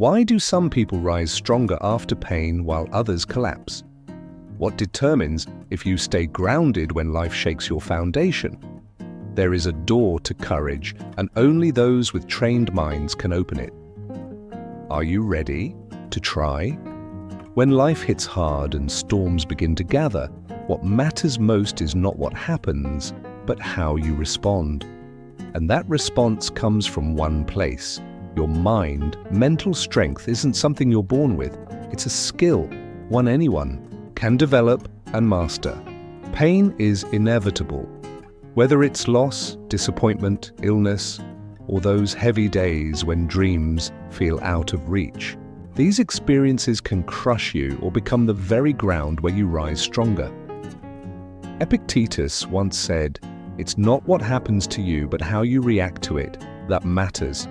Why do some people rise stronger after pain while others collapse? What determines if you stay grounded when life shakes your foundation? There is a door to courage, and only those with trained minds can open it. Are you ready to try? When life hits hard and storms begin to gather, what matters most is not what happens, but how you respond. And that response comes from one place. Your mind. Mental strength isn't something you're born with. It's a skill, one anyone can develop and master. Pain is inevitable. Whether it's loss, disappointment, illness, or those heavy days when dreams feel out of reach. These experiences can crush you or become the very ground where you rise stronger. Epictetus once said, "It's not what happens to you, but how you react to it that matters."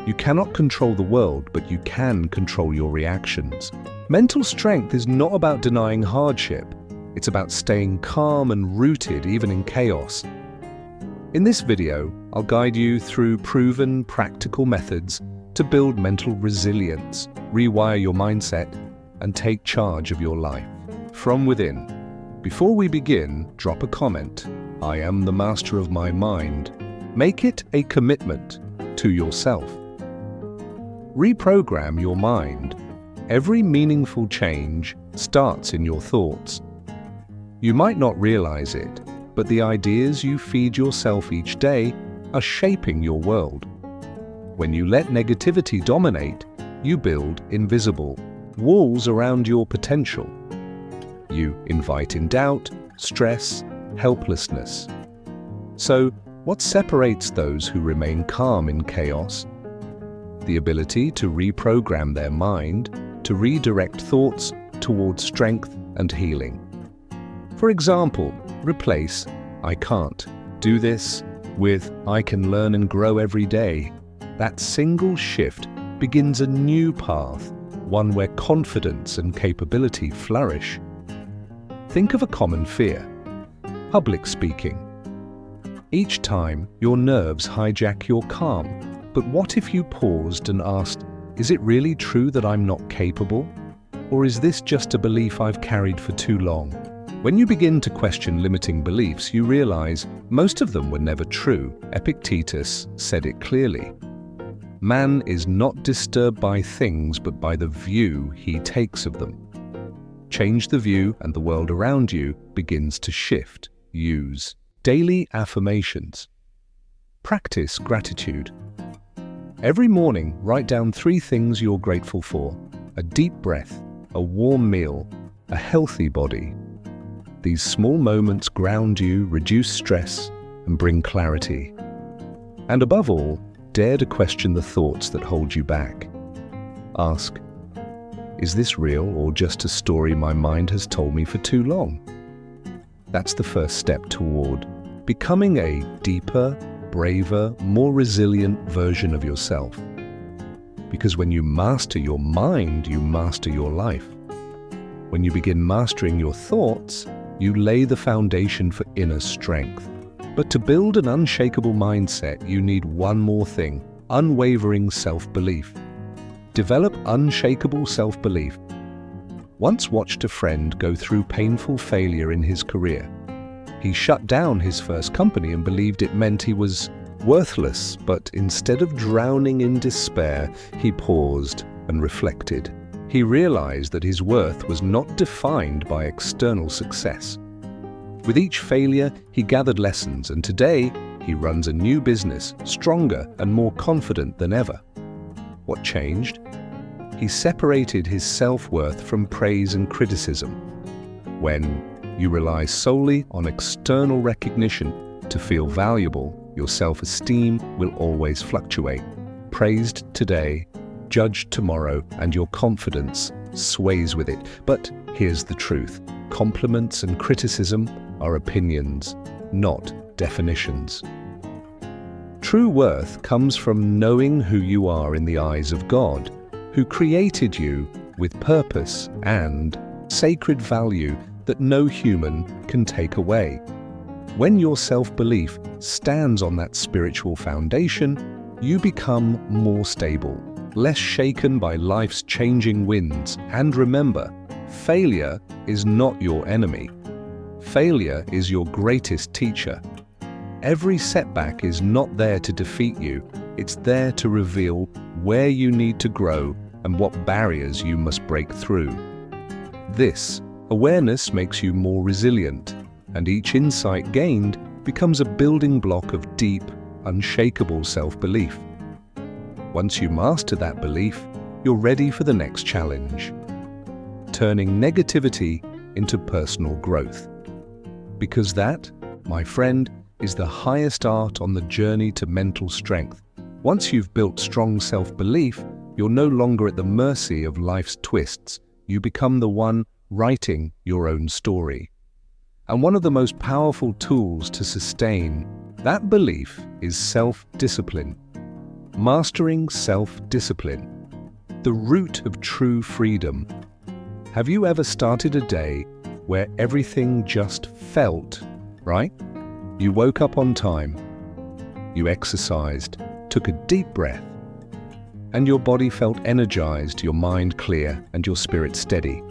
You cannot control the world, but you can control your reactions. Mental strength is not about denying hardship. It's about staying calm and rooted even in chaos. In this video, I'll guide you through proven, practical methods to build mental resilience, rewire your mindset, and take charge of your life from within. Before we begin, drop a comment. I am the master of my mind. Make it a commitment to yourself. Reprogram your mind. Every meaningful change starts in your thoughts. You might not realize it, but the ideas you feed yourself each day are shaping your world. When you let negativity dominate, you build invisible walls around your potential. You invite in doubt, stress, helplessness. So, what separates those who remain calm in chaos? The ability to reprogram their mind, to redirect thoughts towards strength and healing. For example, replace "I can't do this" with "I can learn and grow every day." That single shift begins a new path, one where confidence and capability flourish. Think of a common fear: public speaking. Each time, your nerves hijack your calm. But what if you paused and asked, is it really true that I'm not capable? Or is this just a belief I've carried for too long? When you begin to question limiting beliefs, you realize most of them were never true. Epictetus said it clearly. Man is not disturbed by things, but by the view he takes of them. Change the view and the world around you begins to shift. Use daily affirmations. Practice gratitude. Every morning, write down 3 things you're grateful for: a deep breath, a warm meal, a healthy body. These small moments ground you, reduce stress, and bring clarity. And above all, dare to question the thoughts that hold you back. Ask, is this real or just a story my mind has told me for too long? That's the first step toward becoming a deeper, braver, more resilient version of yourself. Because when you master your mind, you master your life. When you begin mastering your thoughts, you lay the foundation for inner strength. But to build an unshakable mindset, you need one more thing: unwavering self-belief. Develop unshakable self-belief. Once watched a friend go through painful failure in his career. He shut down his first company and believed it meant he was worthless, but instead of drowning in despair, he paused and reflected. He realized that his worth was not defined by external success. With each failure, he gathered lessons, and today he runs a new business, stronger and more confident than ever. What changed? He separated his self-worth from praise and criticism. When you rely solely on external recognition to feel valuable, your self-esteem will always fluctuate. Praised today, judged tomorrow, and your confidence sways with it. But here's the truth: compliments and criticism are opinions, not definitions. True worth comes from knowing who you are in the eyes of God, who created you with purpose and sacred value that no human can take away. When your self-belief stands on that spiritual foundation, you become more stable, less shaken by life's changing winds. And remember, failure is not your enemy. Failure is your greatest teacher. Every setback is not there to defeat you. It's there to reveal where you need to grow and what barriers you must break through. This awareness makes you more resilient, and each insight gained becomes a building block of deep, unshakable self-belief. Once you master that belief, you're ready for the next challenge, turning negativity into personal growth. Because that, my friend, is the highest art on the journey to mental strength. Once you've built strong self-belief, you're no longer at the mercy of life's twists. You become the one writing your own story. And one of the most powerful tools to sustain that belief is self-discipline. Mastering self-discipline, the root of true freedom. Have you ever started a day where everything just felt right? You woke up on time, you exercised, took a deep breath, and your body felt energized, your mind clear, and your spirit steady.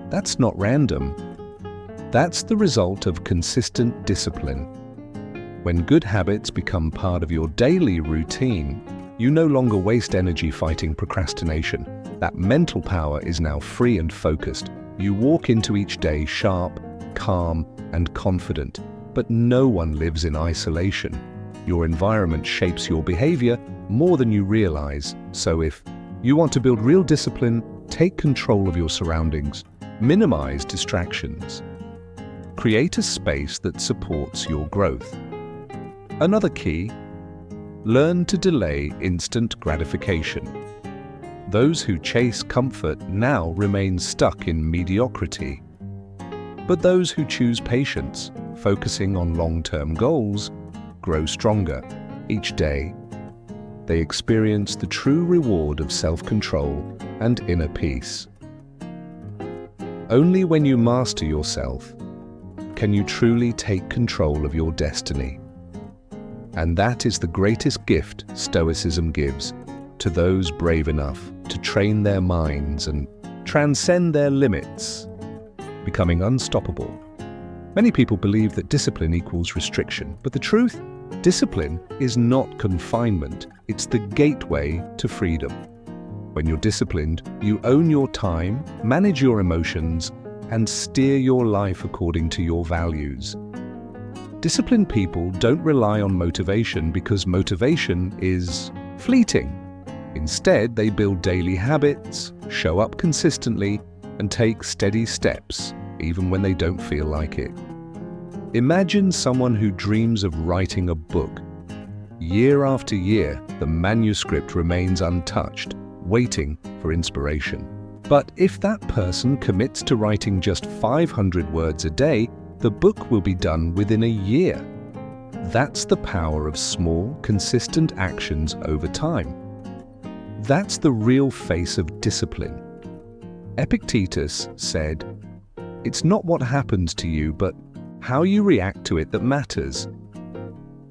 That's not random. That's the result of consistent discipline. When good habits become part of your daily routine, you no longer waste energy fighting procrastination. That mental power is now free and focused. You walk into each day sharp, calm, and confident. But no one lives in isolation. Your environment shapes your behavior more than you realize. So if you want to build real discipline, take control of your surroundings. Minimize distractions. Create a space that supports your growth. Another key: learn to delay instant gratification. Those who chase comfort now remain stuck in mediocrity. But those who choose patience, focusing on long-term goals, grow stronger. Each day, they experience the true reward of self-control and inner peace. Only when you master yourself can you truly take control of your destiny. And that is the greatest gift Stoicism gives to those brave enough to train their minds and transcend their limits, becoming unstoppable. Many people believe that discipline equals restriction, but the truth, discipline is not confinement. It's the gateway to freedom. When you're disciplined, you own your time, manage your emotions, and steer your life according to your values. Disciplined people don't rely on motivation because motivation is fleeting. Instead, they build daily habits, show up consistently, and take steady steps, even when they don't feel like it. Imagine someone who dreams of writing a book. Year after year, the manuscript remains untouched, waiting for inspiration. But if that person commits to writing just 500 words a day, the book will be done within a year. That's the power of small, consistent actions over time. That's the real face of discipline. Epictetus said, "It's not what happens to you, but how you react to it that matters."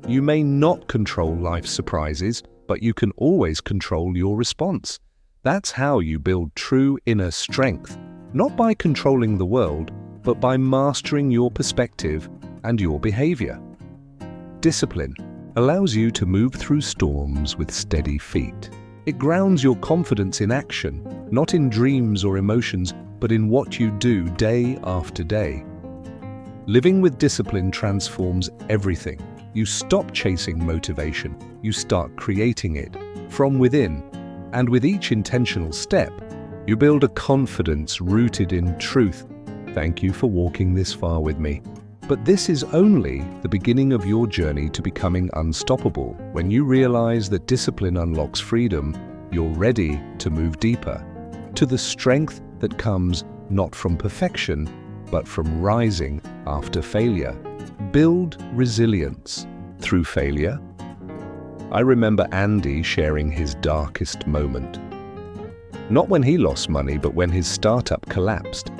You may not control life's surprises, but you can always control your response. That's how you build true inner strength, not by controlling the world, but by mastering your perspective and your behavior. Discipline allows you to move through storms with steady feet. It grounds your confidence in action, not in dreams or emotions, but in what you do day after day. Living with discipline transforms everything. You stop chasing motivation, you start creating it from within. And with each intentional step, you build a confidence rooted in truth. Thank you for walking this far with me. But this is only the beginning of your journey to becoming unstoppable. When you realize that discipline unlocks freedom, you're ready to move deeper, to the strength that comes not from perfection, but from rising after failure. Build resilience through failure. I remember Andy sharing his darkest moment. Not when he lost money, but when his startup collapsed.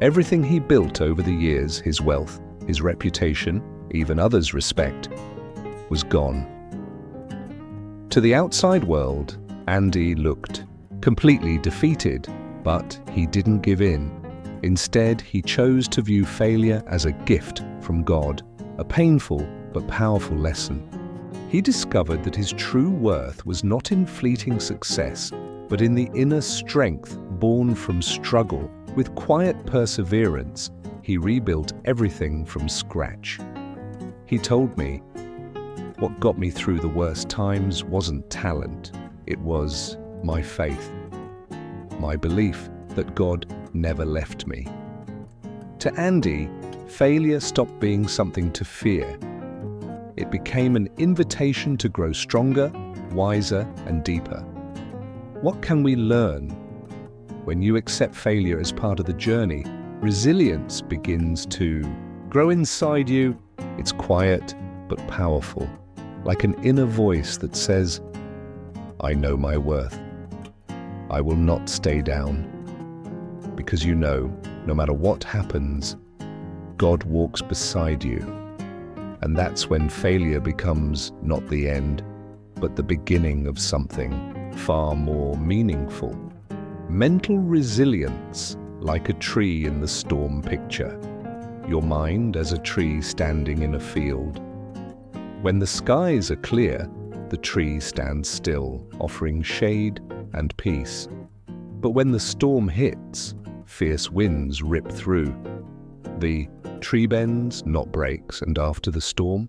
Everything he built over the years, his wealth, his reputation, even others' respect, was gone. To the outside world, Andy looked completely defeated, but he didn't give in. Instead, he chose to view failure as a gift from God, a painful but powerful lesson. He discovered that his true worth was not in fleeting success, but in the inner strength born from struggle. With quiet perseverance, he rebuilt everything from scratch. He told me, "What got me through the worst times wasn't talent, it was my faith, my belief that God never left me." To Andy, failure stopped being something to fear. It became an invitation to grow stronger, wiser, and deeper. What can we learn? When you accept failure as part of the journey, resilience begins to grow inside you. It's quiet but powerful, like an inner voice that says, "I know my worth. I will not stay down." Because you know, no matter what happens, God walks beside you. And that's when failure becomes not the end, but the beginning of something far more meaningful. Mental resilience, like a tree in the storm picture. Your mind as a tree standing in a field. When the skies are clear, the tree stands still, offering shade and peace. But when the storm hits, fierce winds rip through. The tree bends, not breaks, and after the storm,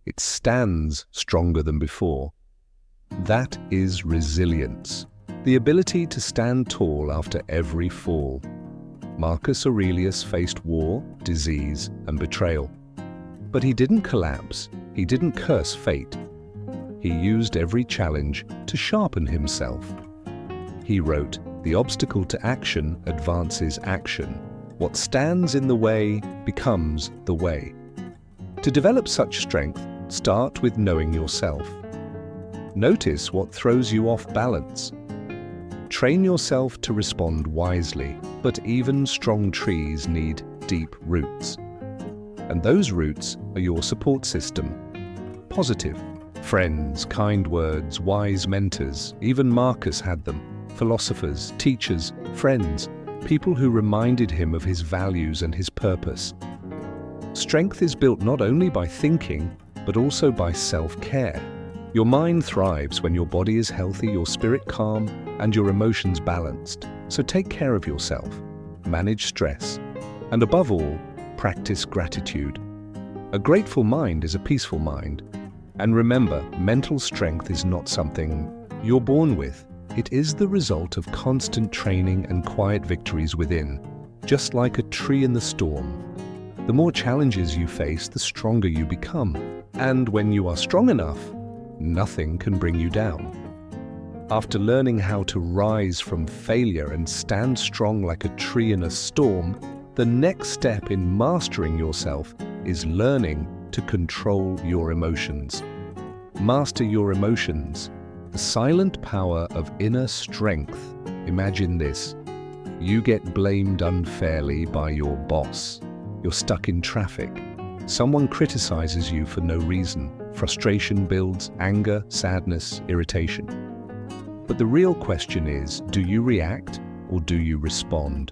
it stands stronger than before. That is resilience, the ability to stand tall after every fall. Marcus Aurelius faced war, disease, and betrayal. But he didn't collapse, he didn't curse fate. He used every challenge to sharpen himself. He wrote, "The obstacle to action advances action. What stands in the way becomes the way." To develop such strength, start with knowing yourself. Notice what throws you off balance. Train yourself to respond wisely, but even strong trees need deep roots. And those roots are your support system. Positive. Friends, kind words, wise mentors, even Marcus had them. Philosophers, teachers, friends, people who reminded him of his values and his purpose. Strength is built not only by thinking, but also by self-care. Your mind thrives when your body is healthy, your spirit calm, and your emotions balanced. So take care of yourself, manage stress, and above all, practice gratitude. A grateful mind is a peaceful mind. And remember, mental strength is not something you're born with. It is the result of constant training and quiet victories within, just like a tree in the storm. The more challenges you face, the stronger you become. And when you are strong enough, nothing can bring you down. After learning how to rise from failure and stand strong like a tree in a storm, the next step in mastering yourself is learning to control your emotions. Master your emotions. The silent power of inner strength. Imagine this. You get blamed unfairly by your boss. You're stuck in traffic. Someone criticizes you for no reason. Frustration builds, anger, sadness, irritation. But the real question is, do you react or do you respond?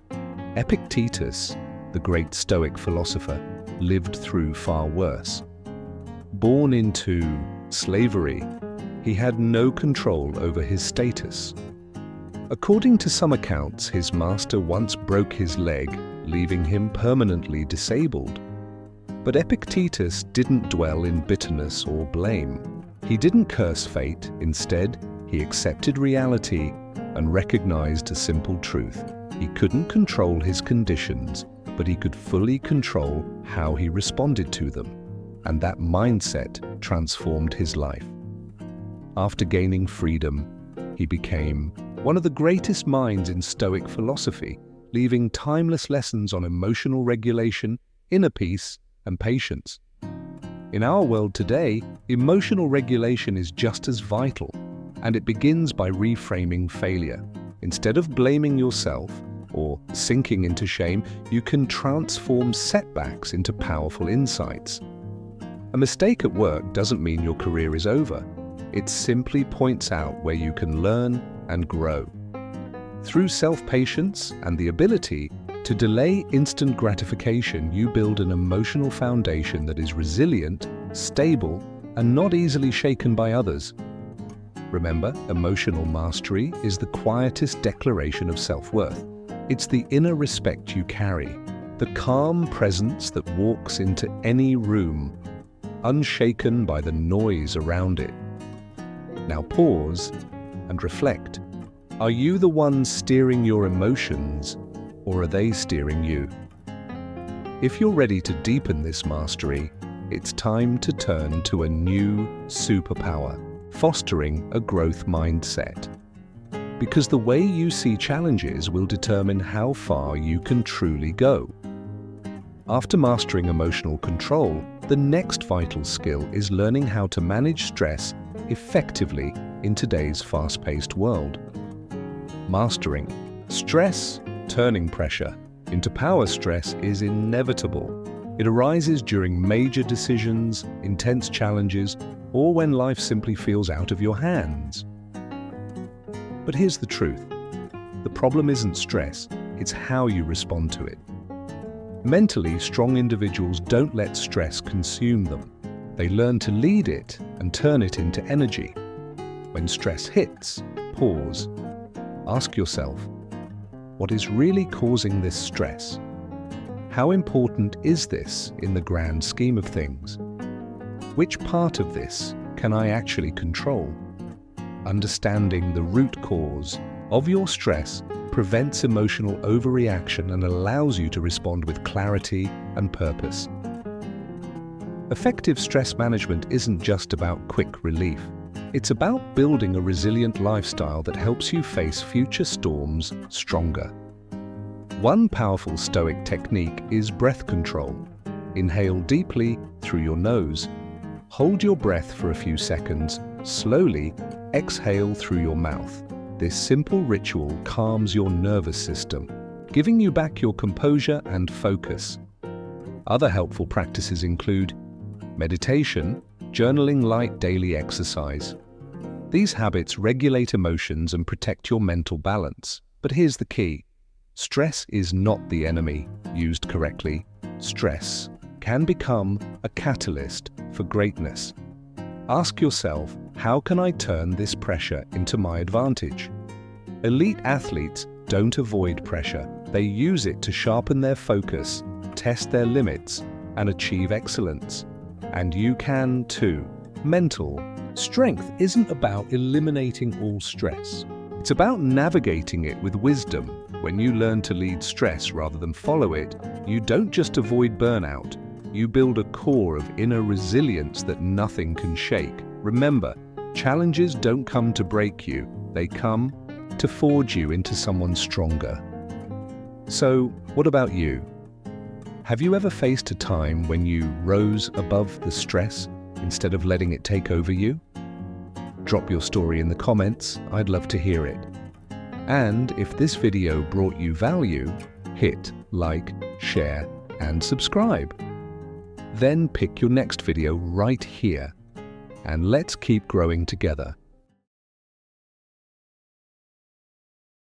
Epictetus, the great Stoic philosopher, lived through far worse. Born into slavery, he had no control over his status. According to some accounts, his master once broke his leg, leaving him permanently disabled. But Epictetus didn't dwell in bitterness or blame. He didn't curse fate. Instead, he accepted reality and recognized a simple truth. He couldn't control his conditions, but he could fully control how he responded to them. And that mindset transformed his life. After gaining freedom, he became one of the greatest minds in Stoic philosophy, leaving timeless lessons on emotional regulation, inner peace, and patience. In our world today, emotional regulation is just as vital, and it begins by reframing failure. Instead of blaming yourself or sinking into shame, you can transform setbacks into powerful insights. A mistake at work doesn't mean your career is over. It simply points out where you can learn and grow. Through self-patience and the ability to delay instant gratification, you build an emotional foundation that is resilient, stable, and not easily shaken by others. Remember, emotional mastery is the quietest declaration of self-worth. It's the inner respect you carry, the calm presence that walks into any room, unshaken by the noise around it. Now pause and reflect. Are you the one steering your emotions, or are they steering you? If you're ready to deepen this mastery, it's time to turn to a new superpower, fostering a growth mindset. Because the way you see challenges will determine how far you can truly go. After mastering emotional control, the next vital skill is learning how to manage stress effectively in today's fast-paced world. Mastering stress, turning pressure into power stress, is inevitable. It arises during major decisions, intense challenges, or when life simply feels out of your hands. But here's the truth. The problem isn't stress, it's how you respond to it. Mentally strong individuals don't let stress consume them. They learn to lead it and turn it into energy. When stress hits, pause. Ask yourself, what is really causing this stress? How important is this in the grand scheme of things? Which part of this can I actually control? Understanding the root cause of your stress prevents emotional overreaction and allows you to respond with clarity and purpose. Effective stress management isn't just about quick relief. It's about building a resilient lifestyle that helps you face future storms stronger. One powerful Stoic technique is breath control. Inhale deeply through your nose. Hold your breath for a few seconds. Slowly exhale through your mouth. This simple ritual calms your nervous system, giving you back your composure and focus. Other helpful practices include meditation, journaling, light daily exercise. These habits regulate emotions and protect your mental balance. But here's the key. Stress is not the enemy. Used correctly, stress can become a catalyst for greatness. Ask yourself, how can I turn this pressure into my advantage? Elite athletes don't avoid pressure. They use it to sharpen their focus, test their limits, and achieve excellence. And you can too. Mental strength isn't about eliminating all stress. It's about navigating it with wisdom. When you learn to lead stress rather than follow it, you don't just avoid burnout. You build a core of inner resilience that nothing can shake. Remember, challenges don't come to break you. They come to forge you into someone stronger. So, what about you? Have you ever faced a time when you rose above the stress instead of letting it take over you? Drop your story in the comments. I'd love to hear it. And if this video brought you value, hit like, share, and subscribe. Then pick your next video right here, and let's keep growing together.